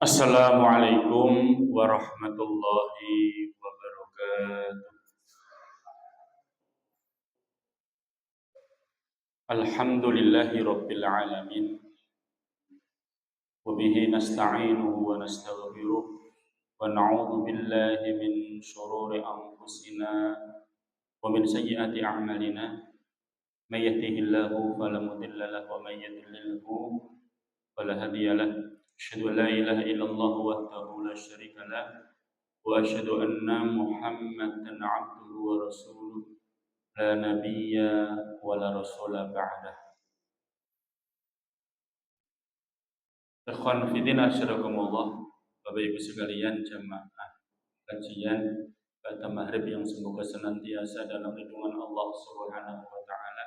Assalamualaikum warahmatullahi wabarakatuh. Alhamdulillahi rabbil alamin. Wa bihi nasta'inuhu wa nastaghfiruh. Wa na'udzu billahi min shururi anfusina wa min sayyiati a'malina. May yahdihillahu fala mudilla lahu wa may yudlilhu fala hadiya lahu. Asyhadu an la ilaha illallah wahdahu la syarika lah. Wa asyhadu anna Muhammadan 'abduhu wa rasuluh la nabiyya wa la rasula ba'dah. Ikhwan fillah asyarakumullah. Bapak Ibu sekalian jamaah kajian pada maghrib yang semoga senantiasa dalam lindungan Allah Subhanahu wa taala.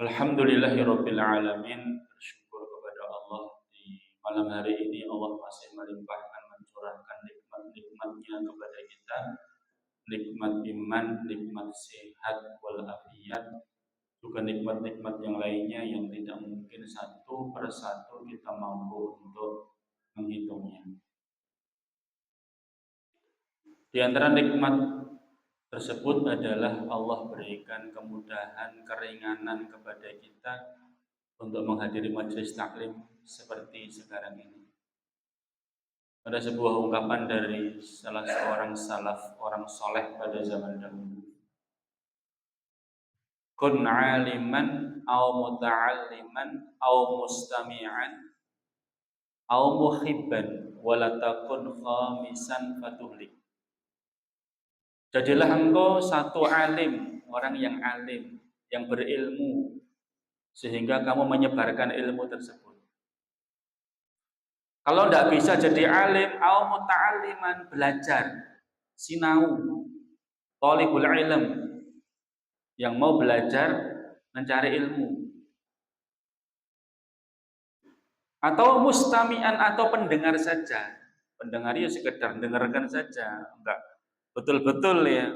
Alhamdulillahirabbil alamin. Bersyukur kepada Allah di malam hari ini Allah masih melimpahkan mencurahkan nikmat-nikmatnya kepada kita. Nikmat iman, nikmat sehat walafiat, juga nikmat-nikmat yang lainnya yang tidak mungkin satu persatu kita mampu untuk menghitungnya. Di antara nikmat tersebut adalah Allah berikan kemudahan, keringanan kepada kita untuk menghadiri majelis taklim seperti sekarang ini. Ada sebuah ungkapan dari salah seorang salaf, orang soleh pada zaman dahulu. Kun aliman aw muta'alliman aw mustami'an aw muhibban wala takun khamisan fatuhlik. Jadilah engkau satu alim, orang yang alim, yang berilmu, sehingga kamu menyebarkan ilmu tersebut. Kalau tidak bisa jadi alim, aw muta'alliman, belajar, sinau, talibul ilm, yang mau belajar, mencari ilmu. Atau mustami'an, atau pendengar saja. Pendengar ya sekedar dengarkan saja, enggak betul-betul ya.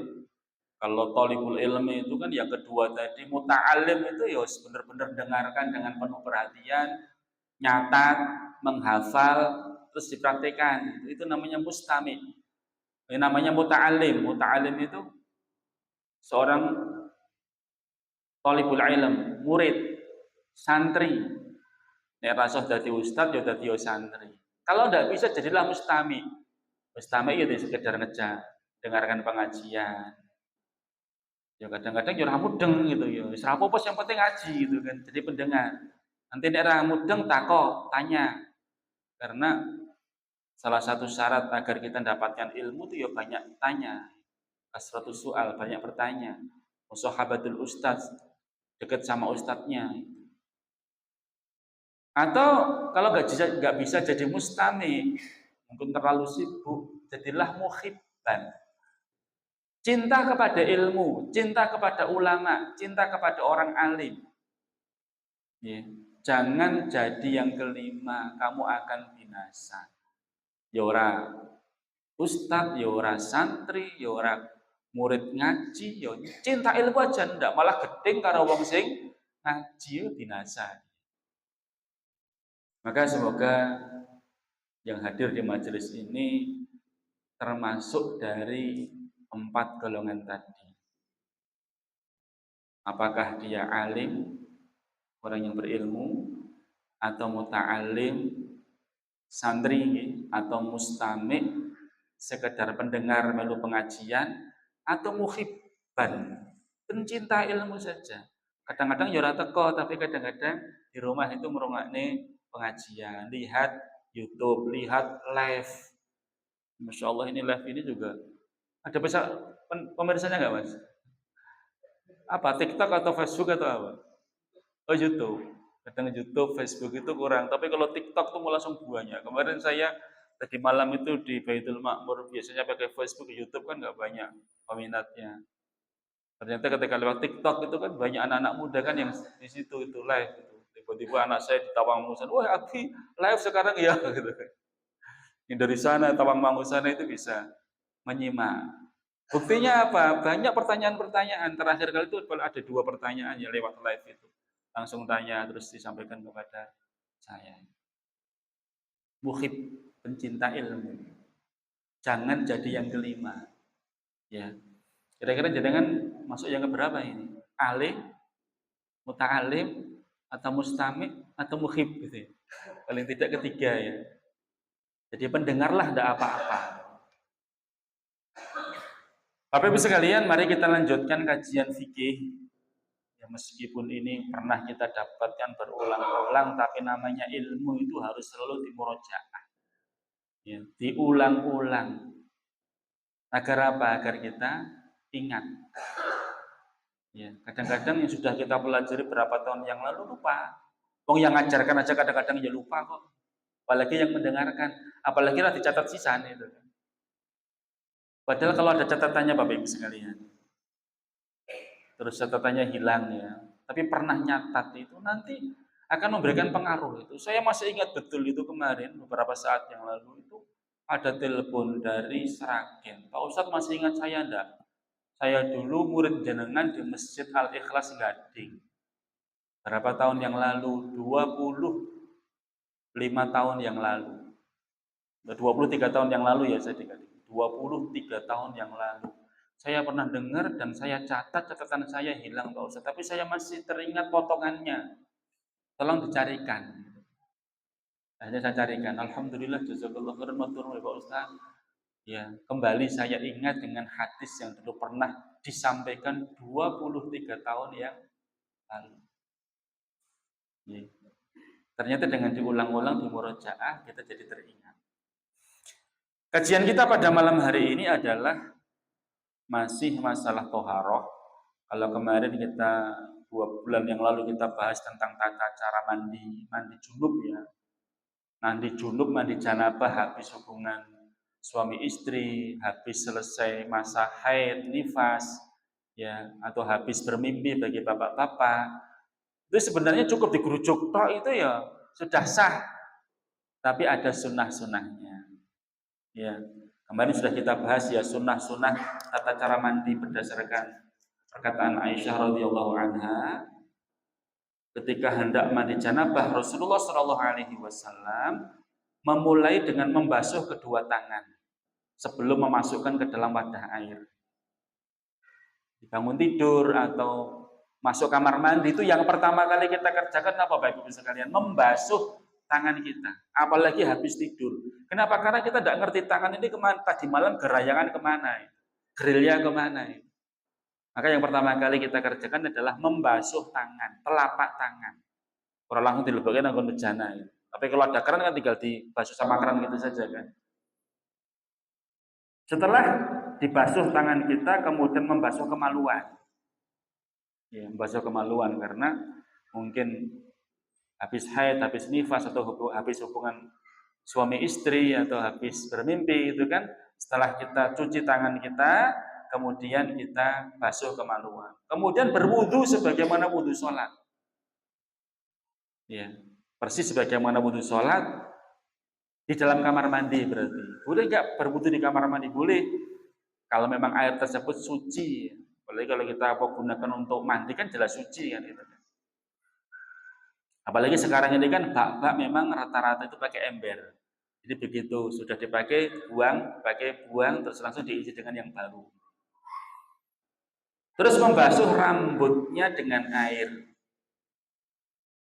Kalau talibul ilmi itu kan yang kedua tadi, muta'alim itu ya benar-benar dengarkan dengan penuh perhatian, nyatat, menghafal, terus dipraktikkan. Itu namanya mustami'. Ini namanya muta'alim. Muta'alim itu seorang talibul ilm, murid, santri. Nek rasa dadi ustaz ya dadi santri. Kalau tidak bisa jadilah mustami'. Mustami' itu sekedar ngejak, dengarkan pengajian. Ya kadang-kadang ya ora mudeng gitu ya. Wis ora apa-apa yang penting ngaji gitu kan. Jadi pendengar. Nanti nek ora mudeng takok, tanya. Karena salah satu syarat agar kita mendapatkan ilmu itu ya banyak tanya. Kasratus soal, banyak bertanya. Musahabatul ustaz, dekat sama ustadznya. Atau kalau nggak bisa jadi mustami, mungkin terlalu sibuk, jadilah muhibban. Cinta kepada ilmu, cinta kepada ulama, cinta kepada orang alim. Ya. Jangan jadi yang kelima, kamu akan binasa. Ya ora ustadz, ya ora santri, ya ora murid ngaji, ya cinta ilmu aja ndak, malah gedeng karo wong sing ngaji binasa. Maka semoga yang hadir di majelis ini termasuk dari 4 golongan tadi. Apakah dia alim, orang yang berilmu, atau muta'alim, santri, atau mustami', sekedar pendengar melu pengajian, atau muhibban, pencinta ilmu saja. Kadang-kadang ya ora teko, tapi kadang-kadang di rumah itu merungokne pengajian, lihat YouTube, lihat live. Masya Allah, ini live ini juga ada pemirsanya nggak mas? Apa TikTok atau Facebook atau apa? Oh YouTube. Kadang YouTube, Facebook itu kurang. Tapi kalau TikTok tuh langsung banyak. Kemarin saya tadi malam itu di Baitul Ma'mur, biasanya pakai Facebook, YouTube kan nggak banyak peminatnya. Ternyata ketika lewat TikTok itu kan banyak anak-anak muda kan yang di situ itu live gitu. Tiba-tiba anak saya di Tawangmangu, wah Abi live sekarang ya gitu. Yang dari sana Tawangmangu sana itu bisa menyimak. Buktinya apa? Banyak pertanyaan-pertanyaan. Terakhir kali itu ada 2 pertanyaan yang lewat live itu. Langsung tanya terus disampaikan kepada saya. muhib, pencinta ilmu. Jangan jadi yang kelima. Ya. Kira-kira jenengan masuk yang keberapa ini? Alim, muta'alim, atau mustami, atau muhib gitu ya. Paling tidak ketiga ya. Jadi pendengarlah tidak apa-apa. Bapak Ibu sekalian, mari kita lanjutkan kajian fikih. Ya, meskipun ini pernah kita dapatkan berulang-ulang, tapi namanya ilmu itu harus selalu dimurojaah. Ya, diulang-ulang. Agar apa? Agar kita ingat. Ya, kadang-kadang yang sudah kita pelajari berapa tahun yang lalu lupa. Yang ngajarkan aja kadang-kadang ya lupa kok. Apalagi yang mendengarkan, apalagi lah dicatat sisan itu. Padahal kalau ada catatannya Bapak Ibu sekalian, terus catatannya hilang ya, tapi pernah nyatat itu nanti akan memberikan pengaruh itu. Saya masih ingat betul itu kemarin beberapa saat yang lalu itu ada telepon dari Sragen. Pak Ustadz masih ingat saya enggak? Saya dulu murid jenengan di Masjid Al-Ikhlas Gading. Berapa tahun yang lalu? 25 tahun yang lalu. 23 tahun yang lalu ya saya dikatakan. 23 tahun yang lalu. Saya pernah dengar dan saya catat, catatan saya hilang Pak Ustadz. Tapi saya masih teringat potongannya. Tolong dicarikan. Akhirnya saya carikan. Alhamdulillah jazakallahu khairan Pak Ustadz. Ya, kembali saya ingat dengan hadis yang dulu pernah disampaikan 23 tahun yang lalu. Ya. Ternyata dengan diulang-ulang di murojaah kita jadi teringat. Kajian kita pada malam hari ini adalah masih masalah toharoh. Kalau kemarin kita 2 bulan yang lalu kita bahas tentang tata cara mandi junub ya. Mandi junub, mandi janabah habis hubungan suami istri, habis selesai masa haid, nifas, ya, atau habis bermimpi bagi bapak-bapak. Itu sebenarnya cukup digerujuk toh itu ya sudah sah. Tapi ada sunnah-sunnahnya. Ya, kemarin sudah kita bahas ya sunnah-sunnah tata cara mandi berdasarkan perkataan Aisyah radhiyallahu anha ketika hendak mandi janabah Rasulullah Shallallahu alaihi wasallam memulai dengan membasuh kedua tangan sebelum memasukkan ke dalam wadah air. Bangun tidur atau masuk kamar mandi itu yang pertama kali kita kerjakan apa Bapak Ibu sekalian? Membasuh tangan kita, apalagi habis tidur. Kenapa? Karena kita tidak ngerti tangan ini kemana, tadi malam gerayangan kemana, grillnya kemana. Maka yang pertama kali kita kerjakan adalah membasuh tangan, telapak tangan. Orang langsung dilebokkan anggun bejana. Tapi kalau ada keran kan tinggal dibasuh sama keran gitu saja kan. Setelah dibasuh tangan kita, kemudian membasuh kemaluan. Ya, membasuh kemaluan karena mungkin habis haid, habis nifas atau habis hubungan suami istri atau habis bermimpi itu kan, setelah kita cuci tangan kita, kemudian kita basuh kemaluan. Kemudian berwudu sebagaimana wudu sholat. Ya, persis sebagaimana wudu sholat di dalam kamar mandi berarti. Boleh nggak berwudu di kamar mandi? Boleh. Kalau memang air tersebut suci. Apalagi kalau kita gunakan untuk mandi kan jelas suci kan itu. Apalagi sekarang ini kan bak-bak memang rata-rata itu pakai ember. Jadi begitu sudah dipakai buang, terus langsung diisi dengan yang baru. Terus membasuh rambutnya dengan air.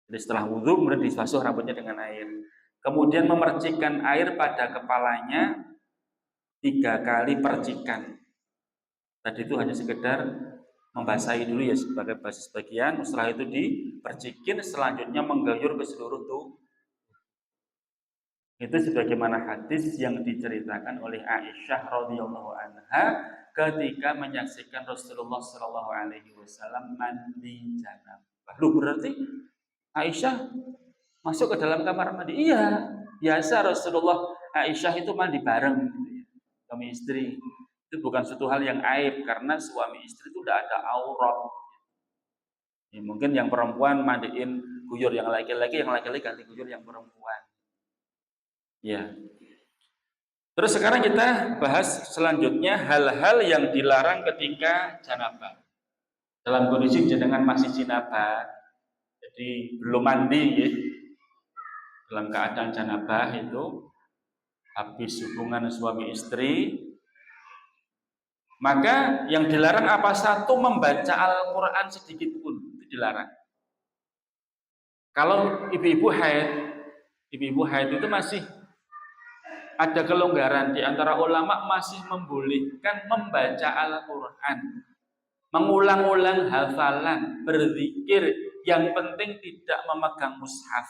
Jadi setelah wudhu kemudian dibasuh rambutnya dengan air. Kemudian memercikkan air pada kepalanya 3 kali percikan. Tadi itu hanya sekedar membasahi dulu ya sebagai basis bagian, setelah itu dipercikin, selanjutnya menggayur ke seluruh tubuh. Itu sebagaimana hadis yang diceritakan oleh Aisyah radhiyallahu anha ketika menyaksikan Rasulullah Shallallahu alaihi wasallam mandi janabah. Berarti Aisyah masuk ke dalam kamar mandi? Iya, biasa Rasulullah Aisyah itu mandi bareng gitu ya. Suami istri. Itu bukan suatu hal yang aib karena suami istri itu tidak ada aurat. Ya, mungkin yang perempuan mandiin guyur yang laki-laki ganti guyur yang perempuan. Ya. Terus sekarang kita bahas selanjutnya hal-hal yang dilarang ketika janabah. Dalam kondisi jenengan masih janabah, jadi belum mandi ya. Dalam keadaan janabah itu habis hubungan suami istri, maka yang dilarang apa? Satu, membaca Al-Quran sedikit pun, itu dilarang. Kalau ibu-ibu haid itu masih ada kelonggaran, di antara ulama masih membolehkan membaca Al-Quran, mengulang-ulang hafalan, berzikir, yang penting tidak memegang mushaf.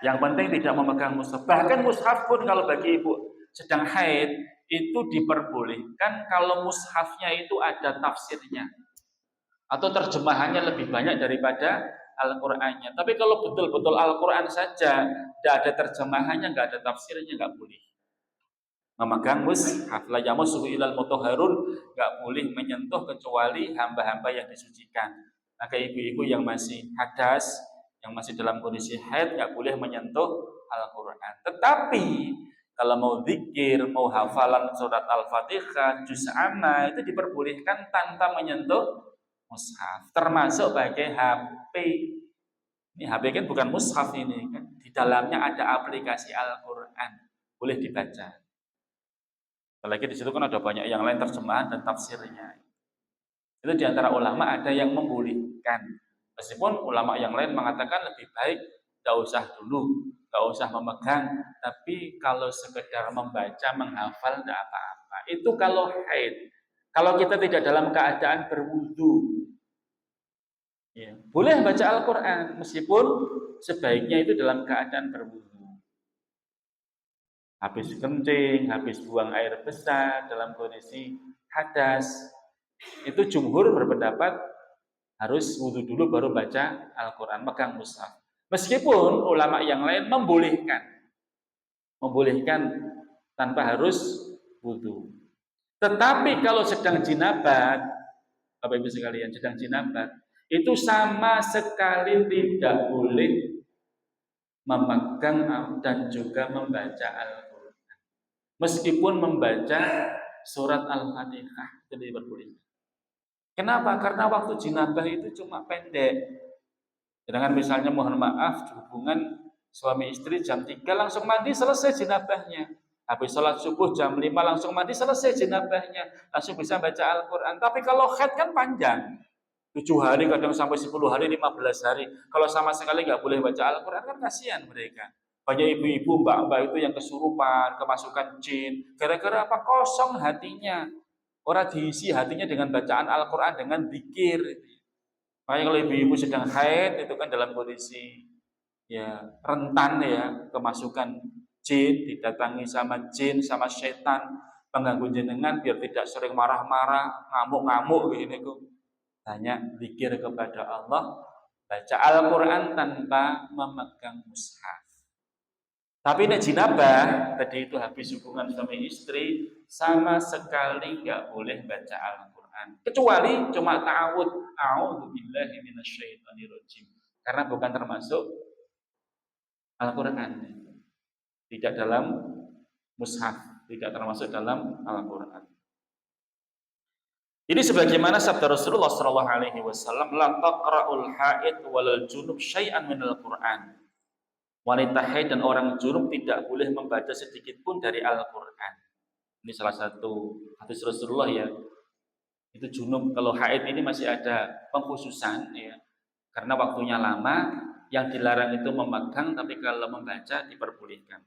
Yang penting tidak memegang mushaf. Bahkan mushaf pun kalau bagi ibu sedang haid itu diperbolehkan kalau mushafnya itu ada tafsirnya atau terjemahannya lebih banyak daripada Al-Qur'annya. Tapi kalau betul-betul Al-Qur'an saja tidak ada terjemahannya, nggak ada tafsirnya, nggak boleh memegang mushaf. La yamassuhu ilal mutahharun, nggak boleh menyentuh kecuali hamba-hamba yang disucikan. Maka ibu-ibu yang masih hadas, yang masih dalam kondisi haid, nggak boleh menyentuh Al-Quran. Tetapi kalau mau zikir, mau hafalan surat Al-Fatihah, juz amma, itu diperbolehkan tanpa menyentuh mushaf. Termasuk pakai HP. Ini HP kan bukan mushaf ini kan. Di dalamnya ada aplikasi Al-Quran, boleh dibaca. Apalagi di situ kan ada banyak yang lain terjemahan dan tafsirnya. Itu di antara ulama ada yang membolehkan. Meskipun ulama yang lain mengatakan lebih baik tidak usah dulu, tidak usah memegang, tapi kalau sekedar membaca, menghafal tidak apa-apa. Itu kalau haid. Kalau kita tidak dalam keadaan berwudu, ya, boleh baca Al-Quran, meskipun sebaiknya itu dalam keadaan berwudu. Habis kencing, habis buang air besar, dalam kondisi hadas, itu jumhur berpendapat harus wudhu dulu baru baca Al-Quran, megang mushaf. Meskipun ulama yang lain membolehkan tanpa harus wudhu. Tetapi kalau sedang jinabat, Bapak Ibu sekalian, sedang jinabat, itu sama sekali tidak boleh memegang dan juga membaca Al-Quran. Meskipun membaca surat Al-Fatihah, itu diperbolehkan. Kenapa? Karena waktu jinabah itu cuma pendek. Sedangkan misalnya mohon maaf hubungan suami istri jam 3 langsung mandi selesai jinabahnya. Habis sholat subuh jam 5 langsung mandi selesai jinabahnya. Langsung bisa baca Al-Quran. Tapi kalau haid kan panjang. 7 hari, kadang sampai 10 hari, 15 hari. Kalau sama sekali nggak boleh baca Al-Quran kan kasihan mereka. Banyak ibu-ibu, mbak-mbak itu yang kesurupan, kemasukan jin. Gara-gara apa? Kosong hatinya. Orang diisi hatinya dengan bacaan Al-Quran, dengan zikir. Makanya kalau ibu-ibu sedang haid, itu kan dalam kondisi ya rentan ya, kemasukan jin, didatangi sama jin, sama setan, pengganggu jenengan biar tidak sering marah-marah, ngamuk-ngamuk gini kok. Banyak zikir kepada Allah, baca Al-Quran tanpa memegang mushaf. Tapi nek jinabah, tadi itu habis hubungan suami istri, sama sekali nggak boleh baca Al-Quran. Kecuali cuma ta'awud, a'udzubillahi minasyaitonirrajim. Karena bukan termasuk Al-Quran. Tidak dalam mushaf, tidak termasuk dalam Al-Quran. Ini sebagaimana sabda Rasulullah SAW, la taqra'ul haid walal junub syai'an minal Quran. Wanita haid dan orang junub tidak boleh membaca sedikit pun dari Al-Quran. Ini salah satu hadis Rasulullah ya. Itu junub, kalau haid ini masih ada pengkhususan ya. Karena waktunya lama, yang dilarang itu memegang, tapi kalau membaca diperbolehkan.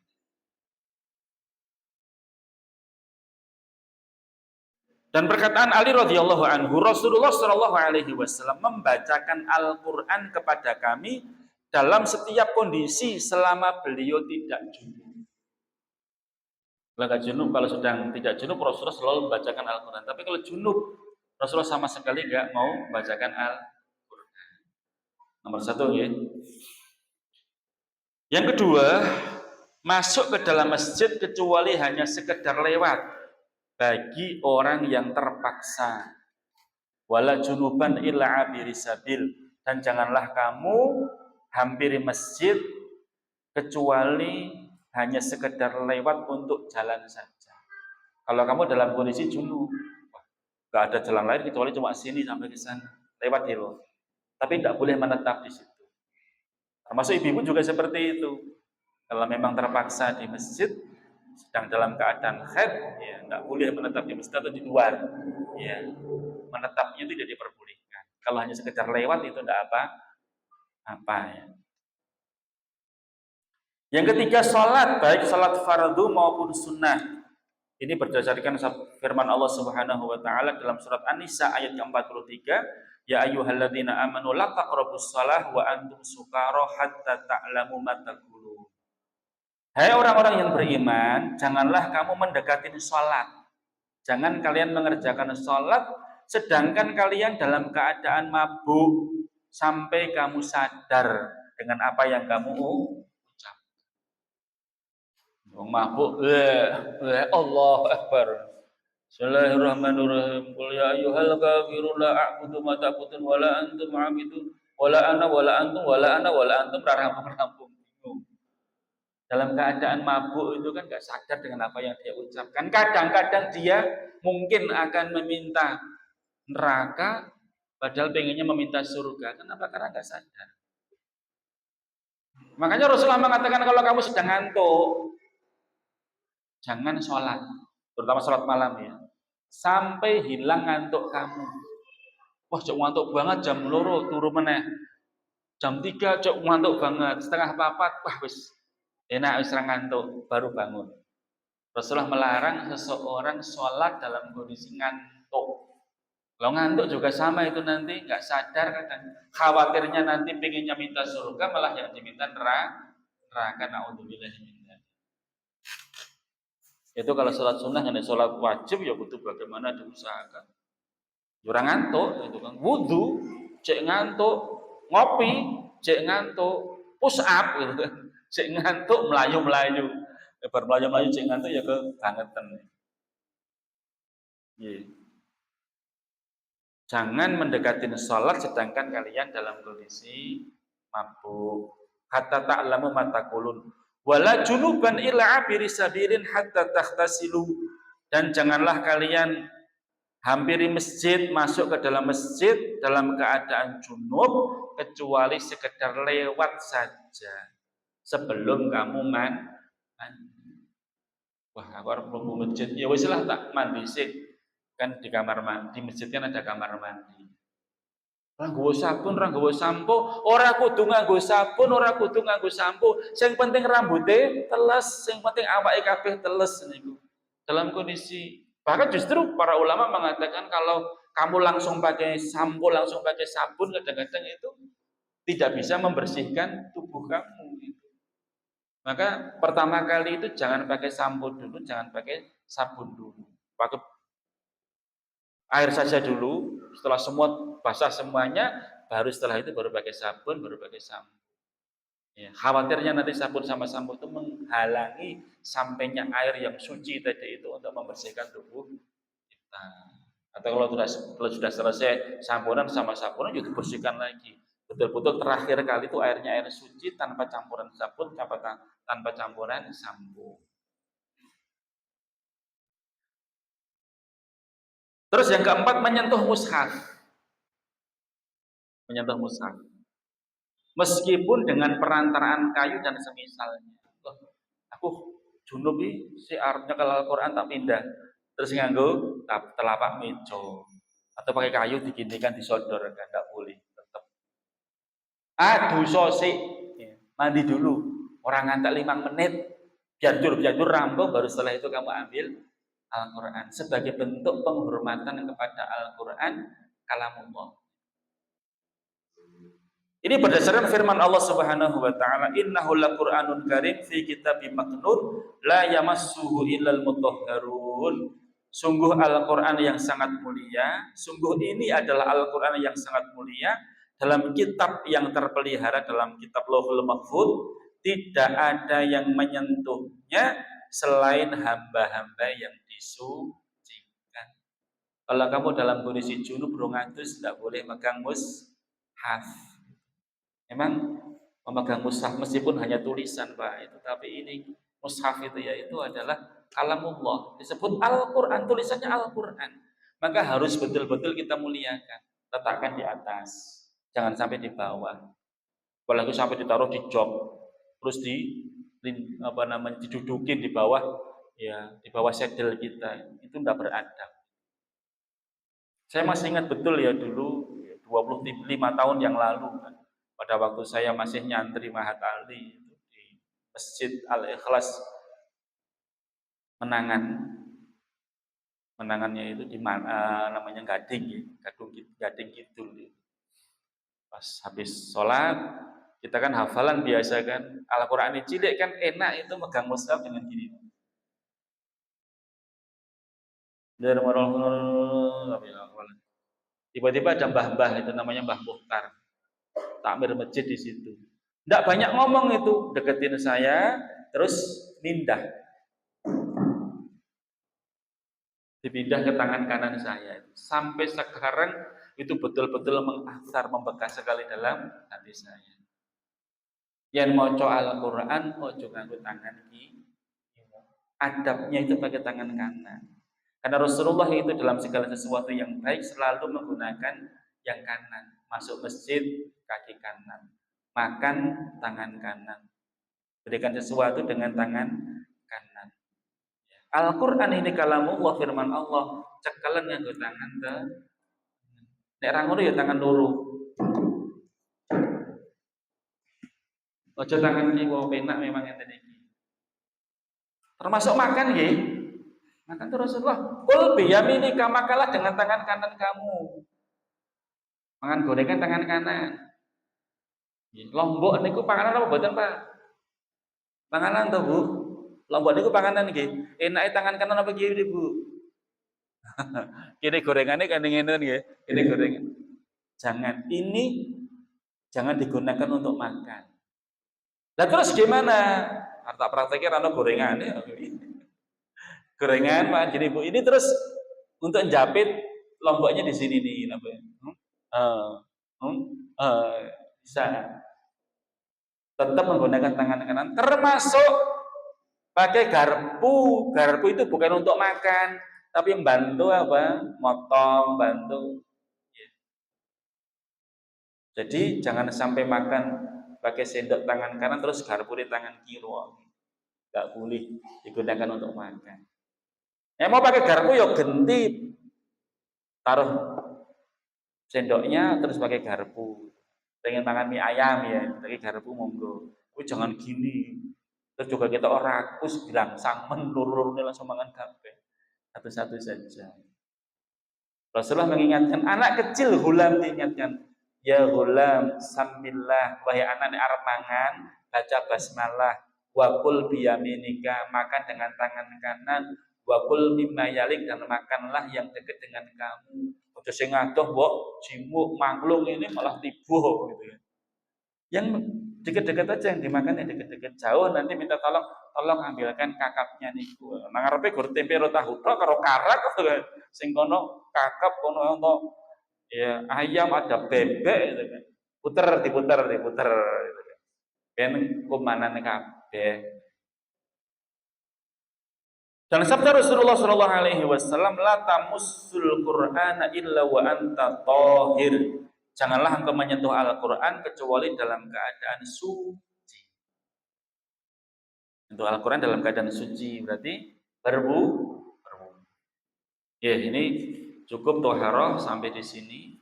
Dan perkataan Ali radhiyallahu anhu, Rasulullah shallallahu alaihi wasallam membacakan Al-Quran kepada kami dalam setiap kondisi selama beliau tidak junub. Kalau junub, kalau sedang tidak junub, Rasulullah selalu membacakan Al-Quran. Tapi kalau junub, Rasulullah sama sekali nggak mau membacakan Al-Quran. Nomor satu ya. Yang kedua, masuk ke dalam masjid kecuali hanya sekedar lewat bagi orang yang terpaksa. Wala junuban illa abiri sabil, dan janganlah kamu hampiri masjid kecuali hanya sekedar lewat untuk jalan saja. Kalau kamu dalam kondisi junub, nggak ada jalan lain kecuali cuma sini sampai ke sana, lewat itu. Tapi tidak boleh menetap di situ. Termasuk ibu-ibu juga seperti itu. Kalau memang terpaksa di masjid, sedang dalam keadaan haid, ya nggak boleh menetap di masjid atau di luar. Ya, menetapnya itu tidak diperbolehkan. Kalau hanya sekedar lewat itu tidak apa ya. Yang ketiga, sholat, baik sholat fardu maupun sunnah. Ini berdasarkan firman Allah Subhanahu wa taala dalam surat An-Nisa ayat ke-43, ya ayyuhalladzina amanu la taqrabus shalah wa antum sukara hatta ta'lamu ma taqulun. Hai orang-orang yang beriman, janganlah kamu mendekati sholat. Jangan kalian mengerjakan sholat sedangkan kalian dalam keadaan mabuk sampai kamu sadar dengan apa yang kamu ucap. Mabuk, Allah Akbar. Bismillahirrahmanirrahim. Qul ya ayyuhal kafirun la a'budu ma ta'budun wa la antum 'abidun wa la ana wa la antum wa la ana wa la antum rampung-rampung. Dalam keadaan mabuk itu kan gak sadar dengan apa yang dia ucapkan. Kadang-kadang dia mungkin akan meminta neraka padahal pengennya meminta surga. Kenapa? Karena gak sadar. Makanya Rasulullah mengatakan kalau kamu sedang ngantuk, jangan sholat, terutama sholat malam ya, sampai hilang ngantuk kamu. Wah, cok ngantuk banget jam loro turu meneh. Jam 3 cok ngantuk banget, setengah 4, wah wis enak wis ngantuk baru bangun. Rasulullah melarang seseorang sholat dalam kondisi ngantuk. Kalau ngantuk juga sama itu nanti nggak sadar kadang. Khawatirnya nanti pengennya minta surga malah yang diminta neraka. Naudzubillah min dzalik. Itu kalau sholat sunnah, yang sholat wajib ya butuh bagaimana diusahakan. Orang ngantuk itu kan wudu, cek ngantuk, ngopi, cek ngantuk, push up gitu kan. Cek ngantuk melayu-melayu. Bar melayu-melayu cek ngantuk ya kebangetan. Nggih. Jangan mendekati sholat sedangkan kalian dalam kondisi mabuk. Hatta ta'lamu ma taqulun. Wala junuban illa abiri sabirin hatta takhtasilu. Dan janganlah kalian hampiri masjid, masuk ke dalam masjid dalam keadaan junub kecuali sekedar lewat saja sebelum kamu mandi. Wah, aku harus mlebu masjid. Ya wis lah tak mandi sik. Kan di kamar mandi, di masjid kan ada kamar mandi. Ora nggawa sabun, ora nggawa sampo, ora kudu nganggo sabun, ora kudu nganggo sampo. Sing penting rambutnya teles, sing penting awake kabeh teles niku. Dalam kondisi bahkan justru para ulama mengatakan kalau kamu langsung pakai sampo, langsung pakai sabun, kadang-kadang itu tidak bisa membersihkan tubuh kamu. Maka pertama kali itu jangan pakai sampo dulu, jangan pakai sabun dulu. Pakai air saja dulu, setelah semua basah semuanya, baru setelah itu baru pakai sabun, baru pakai sampo. Ya, khawatirnya nanti sabun sama sampo itu menghalangi sampainya air yang suci tadi itu untuk membersihkan tubuh kita. Atau kalau sudah selesai samponan sama sapunan, ya dibersihkan lagi. Betul-betul terakhir kali itu airnya air suci tanpa campuran sabun, tanpa campuran sampo. Terus yang keempat, menyentuh mushaf. Menyentuh mushaf. Meskipun dengan perantaraan kayu dan semisalnya. Aku junub si arepnya kalau Al-Qur'an tak pindah. Terus nganggo telapak meja atau pakai kayu diginikan disodorkan, enggak boleh tetap. Aduh sosik. Mandi dulu. Orang ngantak 5 menit. Biar rampung baru setelah itu kamu ambil Al-Quran sebagai bentuk penghormatan kepada Al-Quran kalamullah. Ini berdasarkan firman Allah Subhanahu wa taala, innahu laqur'anun karim fi kitabim maknun la yamassuhu illal mutahharun. Sungguh Al-Qur'an yang sangat mulia, sungguh ini adalah Al-Qur'an yang sangat mulia dalam kitab yang terpelihara, dalam kitab Lauhul Mahfuz, tidak ada yang menyentuhnya selain hamba-hamba yang disucikan. Kalau kamu dalam kondisi junub rongatus tidak boleh megang mushaf. Memang memegang mushaf meskipun hanya tulisan Pak itu, tapi ini mushaf itu yaitu adalah kalamullah, disebut Al-Qur'an, tulisannya Al-Qur'an. Maka harus betul-betul kita muliakan, letakkan di atas, jangan sampai di bawah. Apalagi sampai ditaruh di jok, terus didudukin di bawah, ya di bawah sedel kita, itu tidak beradab. Saya masih ingat betul ya dulu 25 tahun yang lalu kan, pada waktu saya masih nyantri Mahat Ali di Masjid Al-Ikhlas Menangannya itu di mana namanya Gading ya, Gading Kidul. Pas habis sholat kita kan hafalan biasa kan, Al-Qur'an cilik kan enak itu megang mushaf dengan gini. Tiba-tiba ada mbah-mbah itu namanya Mbah Muhtar, takmir masjid di situ. Tidak banyak ngomong itu, deketin saya, terus dipindah ke tangan kanan saya. Sampai sekarang itu betul-betul mengasar, membekas sekali dalam hati saya. Yang mau Al-Quran, ojo nganggo tangan kiri. Adabnya itu pakai tangan kanan. Karena Rasulullah itu dalam segala sesuatu yang baik selalu menggunakan yang kanan. Masuk masjid, kaki kanan. Makan, tangan kanan. Berikan sesuatu dengan tangan kanan. Al-Quran ini kalamullah, firman Allah. Cekalan yang tangan ke nek ra ngono ya tangan loro. Ojo tangan iki kok penak memang enten iki. Termasuk makan nggih. Makan tuh Rasulullah, kul biyaminika, makalah dengan tangan kanan kamu. Mangan gorengan tangan kanan. Lombok niku panganan apa mboten, Pak? Panganan to, Bu? Lombok niku panganan nggih. Enake tangan kanan apa kiri, Bu? Kini gorengannya kan ngene nggih. Kini gorengan. Jangan digunakan untuk makan. Lah terus gimana? Harta prakteknya rano gorengan ya. Gorengan makan gini Bu. Ini terus untuk jepit lomboknya di sini nih, apa ya? Bisa. Tetap menggunakan tangan kanan, termasuk pakai garpu. Garpu itu bukan untuk makan, tapi membantu apa? Motong, bantu. Jadi jangan sampai makan pakai sendok tangan kanan terus garpu di tangan kiri. Enggak boleh digunakan untuk makan. Mau pakai garpu ya genti, taruh sendoknya terus pakai garpu. Pengen makan mie ayam ya, pakai garpu monggo. Tapi jangan gini. Terus juga kita orang rakus bilang sangen lurur langsung makan kabeh. Satu-satu saja. Rasulullah mengingatkan anak kecil, hulam diingatkan, ya hulam sambillah, wahai anak yang arep mangan baca basmalah, wakul biyaminika, makan dengan tangan kanan, wakul mimma yalik, dan makanlah yang dekat dengan kamu. Udah sing ngadoh mbok jimuk manglung ini malah tibuh gitu ya. Yang dekat-dekat aja yang dimakan, yang dekat-dekat, jauh nanti minta tolong ambilkan kakapnya niku. Nang ngarepe gur tempe ro tahu tok karo karak sing kono kakap kono untuk ya ayam ada bebek gitu kan. Diputer gitu kan. Ben kumanane kabeh. Dan sabda Rasulullah sallallahu alaihi wasallam, la tamussul Qur'ana illa wa anta thahir. Janganlah engkau menyentuh Al-Qur'an kecuali dalam keadaan suci. Menyentuh Al-Qur'an dalam keadaan suci berarti berwudu. Ya, ini cukup toharoh sampai di sini.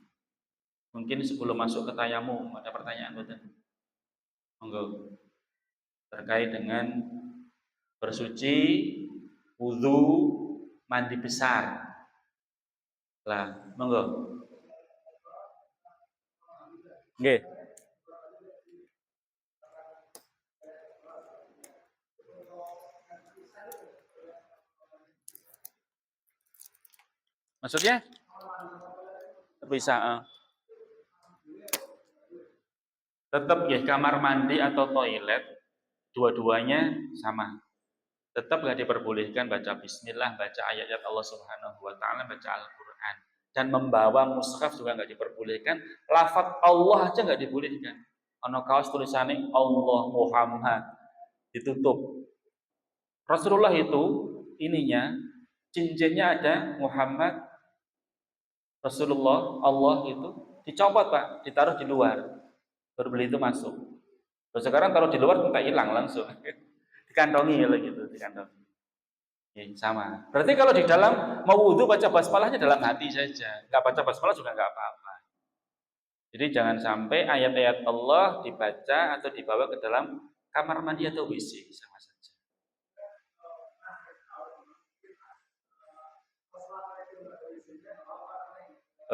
Mungkin sebelum masuk ke tayamum ada pertanyaan betul? Monggo. Terkait dengan bersuci, wudu, mandi besar. Lah, monggo. Nggih. Maksudnya? Bisa. Tetap ya kamar mandi atau toilet dua-duanya sama. Tetap nggak diperbolehkan baca bismillah, baca ayat-ayat Allah Subhanahu wa taala, baca Al-Qur'an. Dan membawa mushaf juga nggak diperbolehkan. Lafaz Allah aja nggak dibolehkan. Ono kaos tulisannya Allah Muhammad ditutup. Rasulullah itu ininya cincinnya ada Muhammad Rasulullah, Allah itu dicopot Pak, ditaruh di luar. Baru beli itu masuk. Terus sekarang taruh di luar entah hilang langsung. dikantongi ya gitu, dikantongi. Ya, sama. Berarti kalau di dalam mau wudhu baca basmalahnya dalam hati saja, nggak baca basmalah juga nggak apa-apa. Jadi jangan sampai ayat-ayat Allah dibaca atau dibawa ke dalam kamar mandi atau WC, sama saja.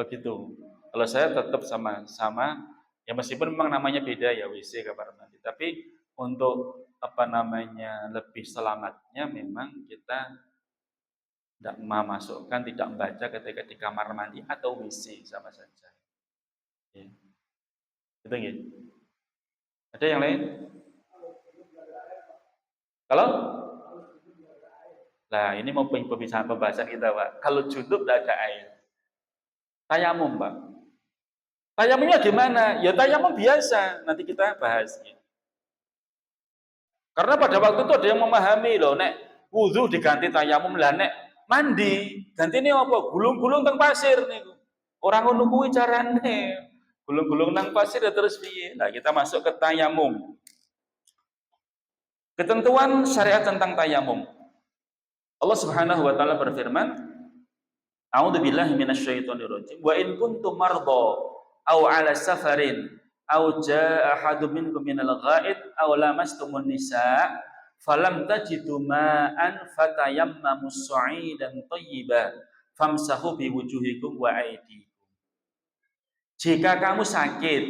Oh gitu. Kalau saya tetap sama-sama, ya meskipun memang namanya beda ya WC kamar mandi, tapi untuk apa namanya lebih selamatnya memang kita tidak memasukkan, tidak membaca ketika di kamar mandi atau WC, sama saja. Ya. Itu ya. Ada yang lain? Kalau? Nah ini mau pembahasan kita Pak. Kalau junub tidak ada air, tayamum Pak. Tayamumnya gimana? Ya tayamum biasa. Nanti kita bahas. Ya. Karena pada waktu itu ada yang memahami loh, nek wudhu diganti tayamum lah, nek mandi ganti ini apa? Gulung-gulung teng pasir nih. Orang ngono kuwi carane. Gulung-gulung nang pasir ya terus piye? Nah, kita masuk ke tayamum. Ketentuan syariat tentang tayamum. Allah Subhanahu wa taala berfirman, A'udzubillahi minasyaitonirrajim. Wa in kuntum mardha aw 'ala safarin aw jaa ahadum minkum minal ghaid aw lamastumun nisa falam tajidu ma'an fatayammamus sa'idan thayyiban famsahu biwujuhikum wa aydikum. Jika kamu sakit,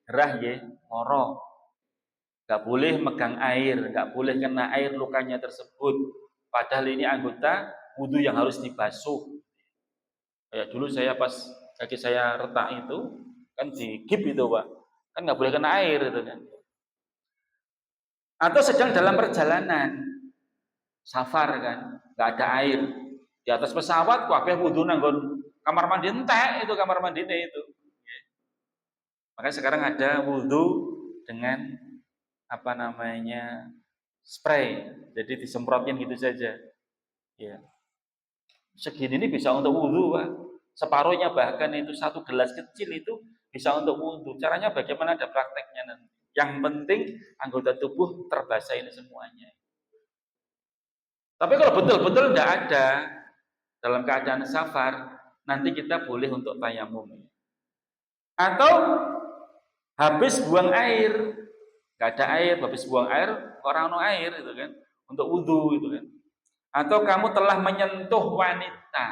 gerah ya, lara, enggak boleh megang air, enggak boleh kena air lukanya tersebut. Padahal ini anggota wudu yang harus dibasuh. Kayak dulu saya pas kaki saya retak itu, kan digip itu Pak, kan nggak boleh kena air itu kan. Atau sedang dalam perjalanan, safar kan, nggak ada air, di atas pesawat, kabeh wudu nanggon kamar mandi entek itu kamar mandinya itu. Makanya sekarang ada wudu dengan apa namanya spray, jadi disemprotin gitu saja. Ya. Segini ini bisa untuk wudhu Pak. Separuhnya bahkan itu satu gelas kecil itu bisa untuk wudhu. Caranya bagaimana ada prakteknya nanti. Yang penting anggota tubuh terbasah ini semuanya. Tapi kalau betul-betul tidak ada dalam keadaan safar, nanti kita boleh untuk tayamum. Atau habis buang air, nggak ada air, habis buang air, orang no air itu kan, untuk wudhu itu kan. Atau kamu telah menyentuh wanita.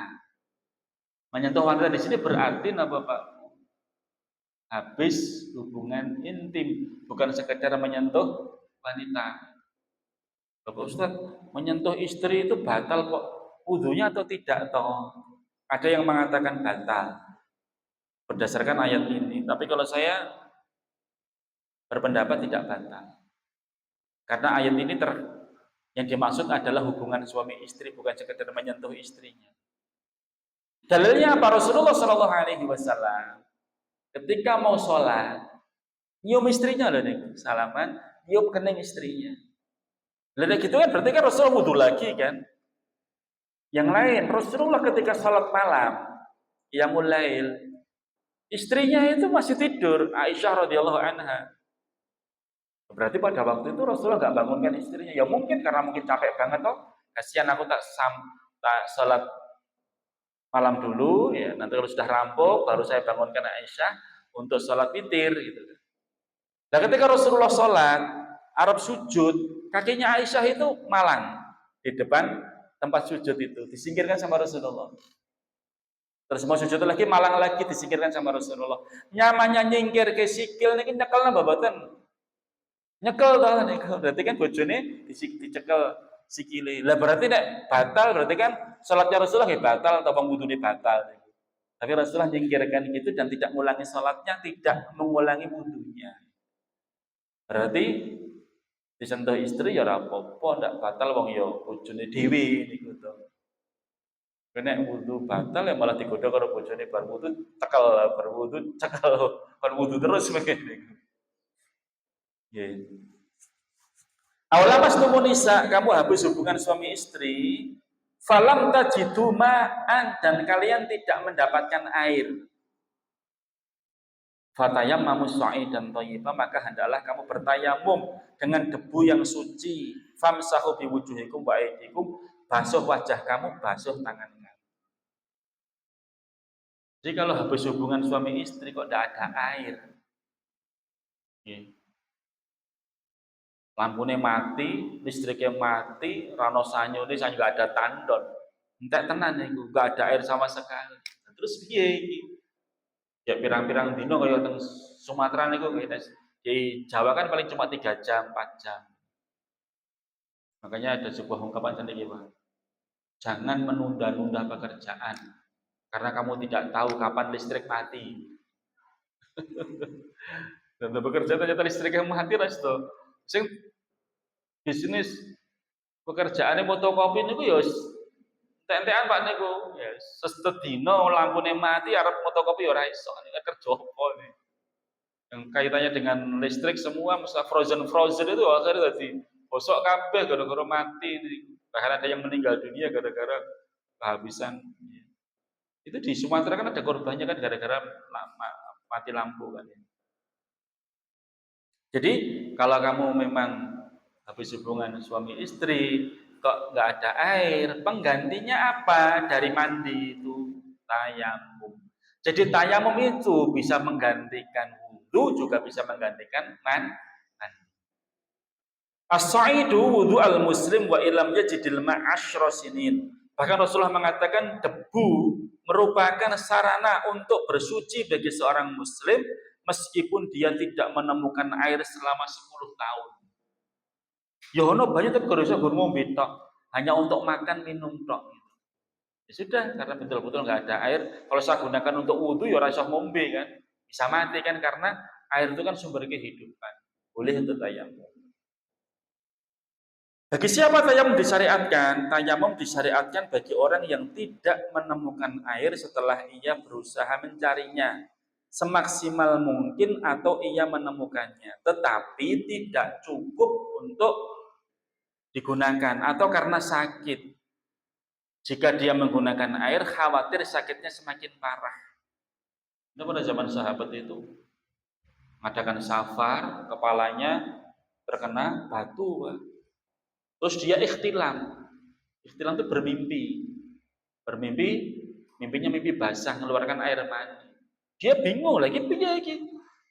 Menyentuh wanita di sini berarti apa Pak? Habis hubungan intim, bukan sekedar menyentuh wanita. Bapak Ustaz, menyentuh istri itu batal kok wudunya atau tidak toh? Ada yang mengatakan batal berdasarkan ayat ini. Tapi kalau saya berpendapat tidak batal. Karena ayat ini yang dimaksud adalah hubungan suami istri, bukan sekedar menyentuh istrinya. Dalilnya apa? Rasulullah Shallallahu Alaihi Wasallam ketika mau sholat, nyium istrinya loh nih, salaman, nyium kening istrinya. Lalu gitu kan berarti kan Rasulullah wudhu lagi kan? Yang lain, Rasulullah ketika sholat malam, yang mulail, istrinya itu masih tidur, Aisyah radhiyallahu anha. Berarti pada waktu itu Rasulullah nggak bangunkan istrinya. Ya mungkin karena mungkin capek banget toh, kasihan aku tak sholat malam dulu, ya nanti kalau sudah rampung baru saya bangunkan Aisyah untuk sholat witir gitu. Nah ketika Rasulullah sholat, Arab sujud, kakinya Aisyah itu malang di depan tempat sujud itu, disingkirkan sama Rasulullah. Terus mau sujud lagi, malang lagi, disingkirkan sama Rasulullah. Nyamannya nyingkir ke sikil ini nyekel nambah boten. Nyekel toh niku. Berarti kan bojone dicekel sikile. Lah berarti nek batal berarti kan salatnya Rasulullah nggih batal atau wudune batal. Tapi Rasulullah nyingkirkan gitu dan tidak mengulangi salatnya, tidak mengulangi wudunya. Berarti disentuh istri ya ora apa-apa, ndak batal wong ya bojone dhewe niku to. Kena wudu batal ya malah digoda karo bojone bar wudu cekel, bar wudu cekel, bar wudu terus begini. Nggih. Aulamas tumunisa, kamu habis hubungan suami istri, falam tajidu ma'an, dan kalian tidak mendapatkan air. Fatayammamu sa'idan thayyibah, maka hendaklah kamu bertayamum dengan debu yang suci. famsahu biwujuhikum wa aydikum, basuh wajah kamu, basuh tangan kamu. Jadi kalau habis hubungan suami istri kok tidak ada air, lampunya mati, listriknya mati, rano sanyo ini saya juga ada tandon, entek tenan itu, nggak ada air sama sekali. Terus piye iki? Ya pirang-pirang dino kaya teng Sumatera niku di Jawa kan paling cuma 3 jam, 4 jam. Makanya ada sebuah ungkapan sendiri, Pak. Jangan menunda-nunda pekerjaan karena kamu tidak tahu kapan listrik mati. Dan bekerja ternyata listriknya mati resto. Sing bisnis pekerjaannya fotokopi niku ya entek-entekan Pak niku. Ya sedina lampune mati arep fotokopi ya ora iso. Ini kerja apa nih? Yang kaitannya dengan listrik semua masa frozen itu akhirnya jadi bosok kabeh gara-gara mati. Bahkan ada yang meninggal dunia gara-gara kehabisan. Itu di Sumatera kan ada korbannya kan gara-gara mati lampu kan ya. Jadi kalau kamu memang habis hubungan suami istri kok nggak ada air, penggantinya apa? Dari mandi itu tayamum. Jadi tayamum itu bisa menggantikan wudu, juga bisa menggantikan mandi. As-sa'idu wudu al-muslim wa ilam yajidil ma'asyra sinin. Bahkan Rasulullah mengatakan debu merupakan sarana untuk bersuci bagi seorang muslim meskipun dia tidak menemukan air selama 10 tahun. Ya ono banyak tapi kalau bisa ngombe tok, hanya untuk makan minum tok. Ya sudah, karena betul-betul nggak ada air. Kalau saya gunakan untuk wudhu ya rasa ngombe kan, bisa mati kan karena air itu kan sumber kehidupan. Boleh untuk tayamum. Bagi siapa tayamum disyariatkan? Tayamum disyariatkan bagi orang yang tidak menemukan air setelah ia berusaha mencarinya semaksimal mungkin atau ia menemukannya, tetapi tidak cukup untuk digunakan atau karena sakit. Jika dia menggunakan air, khawatir sakitnya semakin parah. Itu pada zaman sahabat itu mengadakan safar, kepalanya terkena batu. Terus dia ikhtilam. Ikhtilam itu bermimpi. Bermimpi, mimpinya mimpi basah, mengeluarkan air mani. Dia bingung lagi, piye iki?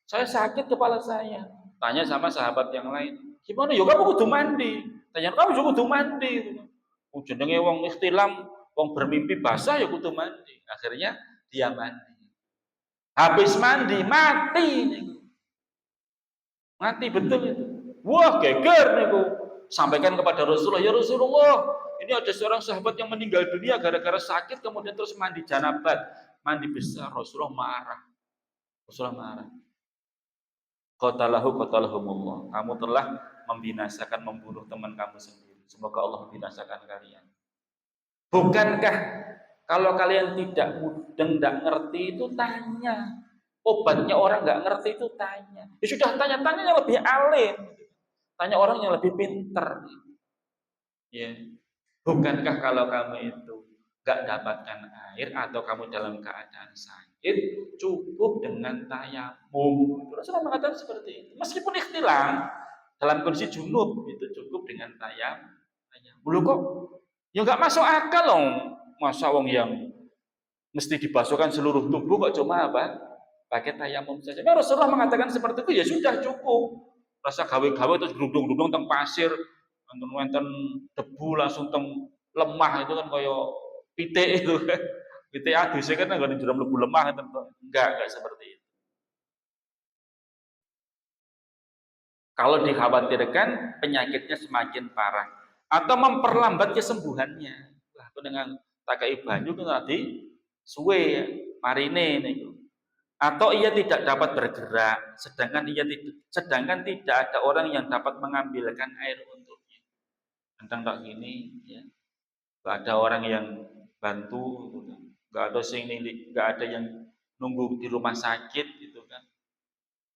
Saya sakit kepala saya. Tanya sama sahabat yang lain. Gimana? Ya kamu kudu mandi. Tanya kamu juga kudu mandi. Jenenge wong ikhtilam, wong bermimpi basah ya kudu mandi. Akhirnya dia mandi. Habis mandi mati. Mati betul itu. Wah, geger niku. Sampaikan kepada Rasulullah, ya Rasulullah, ini ada seorang sahabat yang meninggal dunia gara-gara sakit kemudian terus mandi janabat, mandi besar. Rasulullah marah. Rasulullah marah. Qatalahumullah. Kamu telah membinasakan, membunuh teman kamu sendiri. Semoga Allah membinasakan kalian. Bukankah kalau kalian tidak mudeng, tidak ngerti itu tanya. Obatnya orang nggak ngerti itu tanya. Ya sudah tanya yang lebih alim. Tanya orang yang lebih pinter. Ya. Bukankah kalau kamu itu nggak dapatkan air atau kamu dalam keadaan sakit, cukup dengan tayamum. Rasulullah mengatakan seperti itu. Meskipun ikhtilam dalam kondisi junub itu cukup dengan tayamum. Belum kok? Ya nggak masuk akal loh. Masa wong yang mesti dibasuhkan seluruh tubuh kok cuma apa? Pakai tayamum saja. Nah, Rasulullah mengatakan seperti itu ya sudah cukup. Rasa gawe-gawe terus gerudung-gerudung teng pasir, wonten debu langsung teng lemah itu kan kaya pitik itu kan. Pitik aduse kan nggone jero mlebu lemah itu. Enggak seperti itu. Kalau dikhawatirkan penyakitnya semakin parah atau memperlambat kesembuhannya. Lah dengan takai banyu kan tadi suwe ya, marine niku. Atau ia tidak dapat bergerak, sedangkan tidak ada orang yang dapat mengambilkan air untuknya. Tentang tak gini, ya, nggak ada orang yang bantu, gitu kan. Nggak ada yang nunggu di rumah sakit, gitu kan.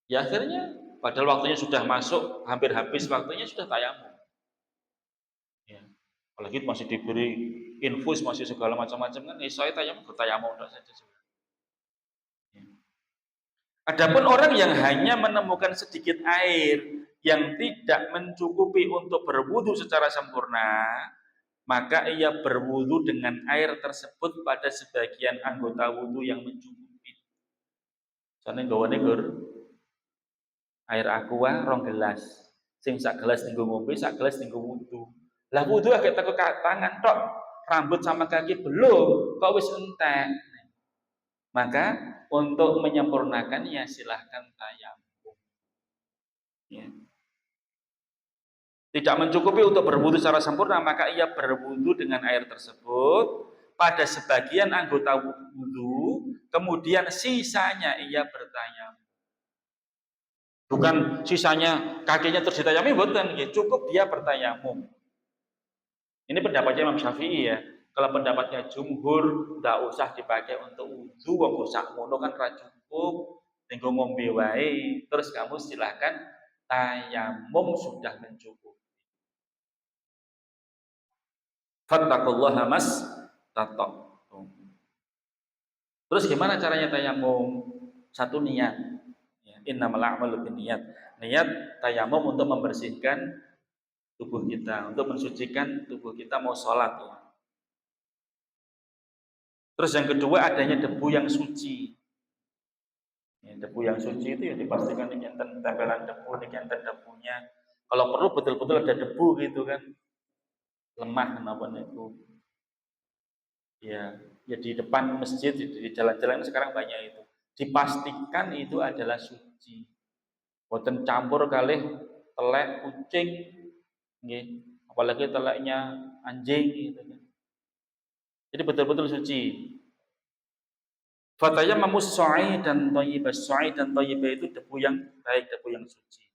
Ya akhirnya, padahal waktunya sudah masuk, hampir habis waktunya sudah tayamum. Ya, apalagi masih diberi infus, masih segala macam-macam kan, saya tayamum udah saja. Adapun orang yang hanya menemukan sedikit air, yang tidak mencukupi untuk berwudu secara sempurna, maka ia berwudu dengan air tersebut pada sebagian anggota wudu yang mencukupi. Soalnya gawane gur air aqua 2 gelas. Sing sak gelas tinggo ngombe, sak gelas tinggo wudu. Lah wudu agak teko tangan tok, rambut sama kaki belum, kok wis entek. Maka untuk menyempurnakan ya silahkan tayamum. Ya. Tidak mencukupi untuk berwudu secara sempurna, maka ia berwudu dengan air tersebut pada sebagian anggota wudu, kemudian sisanya ia bertayamum. Bukan sisanya kakinya terus ditayamumi, bukan, cukup dia bertayamum. Ini pendapatnya Imam Syafi'i ya. Kalau pendapatnya jumhur, tidak usah dipakai untuk wudu, wong sak mono kan ra cukup, tinggal ngombe wae. Terus kamu silahkan tayamum sudah mencukupi. Fattaqullaha mastata'tum. Terus gimana caranya tayamum? Satu, niat. Innamal a'malu binniyat. Niat tayamum untuk membersihkan tubuh kita, untuk mensucikan tubuh kita mau sholat ya. Terus yang kedua adanya debu yang suci. Ya, debu yang suci itu ya dipastikan ini tempelan debu, ini debunya. Kalau perlu betul-betul ada debu gitu kan, lemah kenapa itu. Ya, ya di depan masjid, di jalan-jalan sekarang banyak itu. Dipastikan itu adalah suci. Boten campur kali telek kucing, nggih. Apalagi teleknya anjing gitu kan. Jadi betul-betul suci. Fatayammamu dan thayyibah. Su'i dan thayyibah itu debu yang baik, debu yang suci.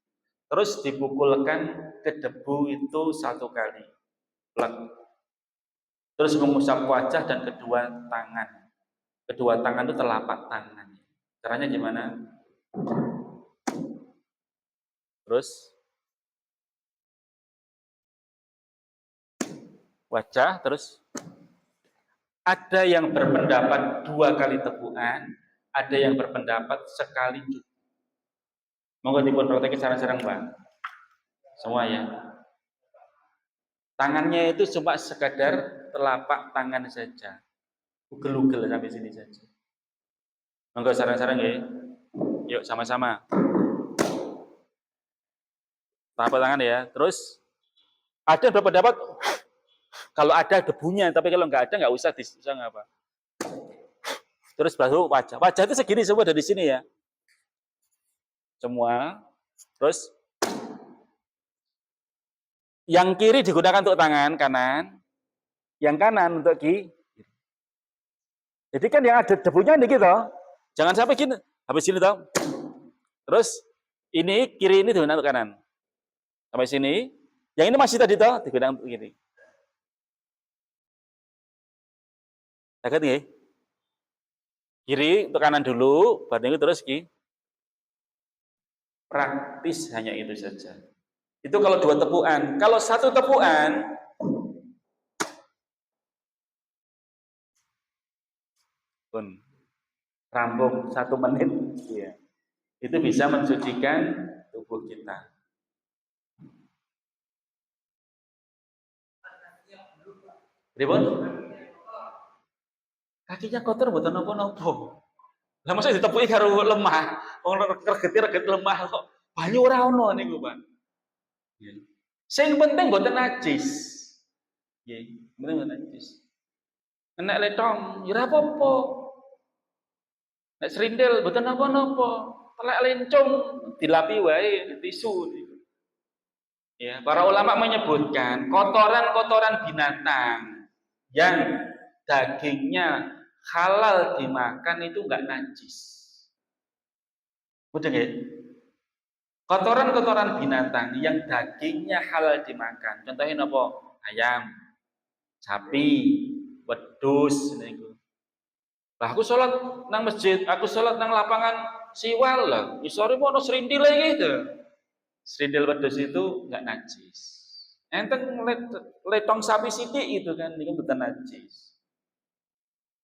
Terus dipukulkan ke debu itu 1 kali. Plek. Terus mengusap wajah dan kedua tangan. Kedua tangan itu telapak tangan. Caranya gimana? Terus wajah, terus ada yang berpendapat 2 kali tepukan, ada yang berpendapat sekali cukup. Monggo dipun praktekin sareng-sareng, Pak. Semua ya. Tangannya itu cuma sekadar telapak tangan saja. Ugel-ugel sampai sini saja. Monggo sareng-sareng ya. Yuk sama-sama. Telapak tangan ya. Terus ada berpendapat kalau ada debunya, tapi kalau nggak ada nggak usah ngapa. Terus baru wajah. Wajah itu segini semua dari sini ya. Semua. Terus yang kiri digunakan untuk tangan kanan, yang kanan untuk kiri. Jadi kan yang ada debunya ini gitu. Jangan sampai gini. Habis sini toh. Terus ini kiri ini digunakan untuk kanan. Sampai sini. Yang ini masih tadi toh digunakan untuk kiri. Agak nih. Kiri untuk kanan dulu, baru terus kiri. Praktis hanya itu saja. Itu kalau 2 tepukan. Kalau 1 tepukan, pun rambung 1 menit, ya. Itu bisa mensucikan tubuh kita. Ribut? Kakinya kotor mboten napa-napa. Lah masa ditepuki karo lemah, wong reget lemah kok banyu ora ono niku, Pak. Sing penting mboten najis. Nggih, penting mboten najis. Nek letong ya ora apa-apa. Nek serindel mboten napa-napa. Telek lencung dilapi wae tisu niku. Ya, para ulama menyebutkan kotoran-kotoran binatang yang dagingnya halal dimakan itu enggak najis. Betul nggih? Kotoran-kotoran binatang yang dagingnya halal dimakan. Contohnya apa? Ayam, sapi, wedhus niku. Lah aku sholat nang masjid, aku sholat nang lapangan siwal lah. Isore ono serindil gitu. Serindil wedhus itu enggak najis. Enten letong sapi sithik itu kan niku mboten najis.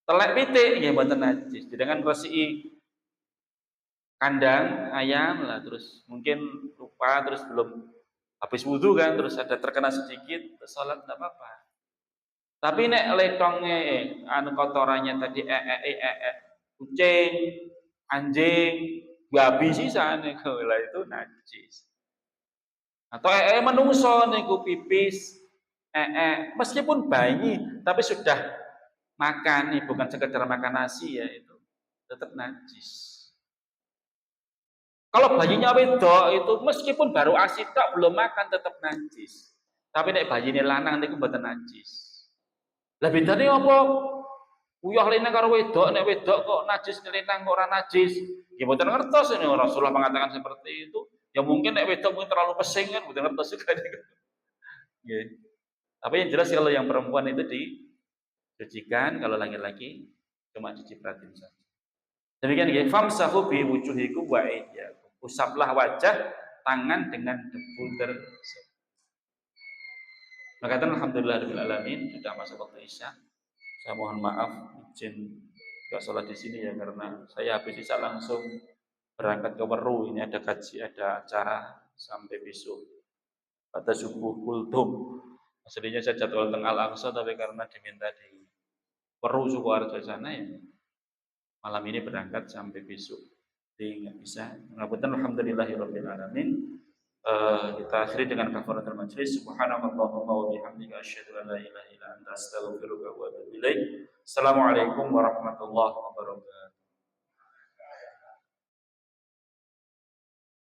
Telek pitik nggih mboten najis. Dengan resiki kandang ayam lah, terus mungkin lupa, terus belum habis wudhu kan, terus ada terkena sedikit, terus sholat tidak apa-apa. Tapi nek letongnya anu kotorannya tadi kucing, anjing, babi sisa niku lah itu najis. Atau menungso niku pipis, meskipun bayi tapi sudah makan nih, bukan sekedar makan nasi ya, itu tetap najis. Kalau bayinya wedok itu meskipun baru asid tak belum makan tetap najis. Tapi nek bayinya lanang niku mboten najis. Lah bedane apa? Uyah lenang karo wedok, nek wedok kok najis, lenang kok ora najis. Ya mboten ngertos ini Rasulullah mengatakan seperti itu. Ya mungkin nek wedok mungkin terlalu pesing kan, mboten ngertos juga. Nggih. Tapi yang jelas kalau yang perempuan itu dicucikan, kalau laki-laki cuma dicipratin saja. Demikian nggih, famsahu bi wujuhikum wa aydiyakum. Usaplah wajah, tangan dengan debu tersebut. Maka alhamdulillahirabbil alamin, sudah masuk waktu Isya. Saya mohon maaf izin enggak sholat di sini ya, karena saya habis Isya langsung berangkat ke Weru. Ini ada kaji, ada acara sampai besok. Pada subuh kultum. Aslinya saya jadwal teng Al-Aqsa, tapi karena diminta di Weru Sukoharjo sana ya, malam ini berangkat sampai besok. Jadi nggak bisa. Ngapunten alhamdulillahirabbil alamin. Kita akhiri dengan kafaratul majlis. Subhanakallahumma wa bihamdika asyhadu an la ilaha illa anta astaghfiruka wa atubu ilaik. Assalamualaikum warahmatullahi wabarakatuh.